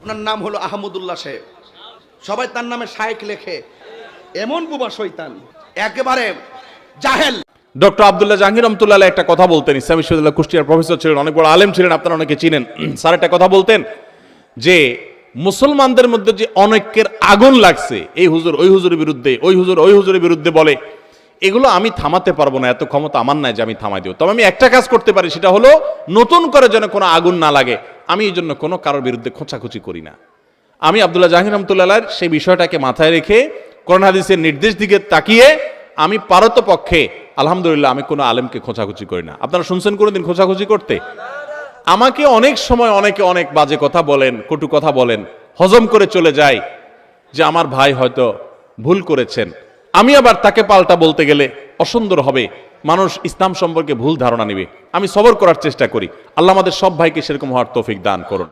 ওনার নাম হলো আহমদুল্লাহ সাহেব, সবাই তার নামে শায়েখ লেখে। এমন বুবা শয়তান, একেবারে জাহেল। ডক্টর আব্দুল্লাহ জাহাঙ্গীর রহমতুল্লাহ আলাইহি একটা কথা বলতেন। ইসলাম বিশ্ববিদ্যালয় কুষ্টিয়ার প্রফেসর ছিলেন, অনেক বড় আলেম ছিলেন, আপনারা অনেকে চিনেন। স্যার একটা কথা বলতেন যে মুসলমানদের মধ্যে যে অনেকের আগুন লাগছে, এই হুজুর ওই হুজুরের বিরুদ্ধে, ওই হুজুর ওই হুজুরের বিরুদ্ধে বলে, এগুলো আমি থামাতে পারবো না, এত ক্ষমতা আমার নাই যে আমি থামাই দেব। তবে আমি একটা কাজ করতে পারি, সেটা হলো নতুন করে যেন কোনো আগুন না লাগে, আমি এই জন্য কোনো কারোর বিরুদ্ধে খোঁচাখুচি করি না। আমি আব্দুল্লাহ জাহাঙ্গীর রহমতুল্লাহ আলাইহির সেই বিষয়টাকে মাথায় রেখে কোরআন হাদিসের নির্দেশ দিকে তাকিয়ে আমি পারতপক্ষে আলহামদুলিল্লাহ আমি কোনো আলেমকে খোঁচাখুচি করি না। আপনারা শুনছেন কোনোদিন খোঁচাখুচি করতে? আমাকে অনেক সময় অনেকে অনেক বাজে কথা বলেন, কটু কথা বলেন, হজম করে চলে যায় যে আমার ভাই হয়তো ভুল করেছেন। আমি আবার তাকে পাল্টা বলতে গেলে অসুন্দর হবে, মানুষ ইসলাম সম্পর্কে ভুল ধারণা নেবে। আমি সবর করার চেষ্টা করি। আল্লাহ আমাদের সব ভাইকে সেরকম হওয়ার তৌফিক দান করুন।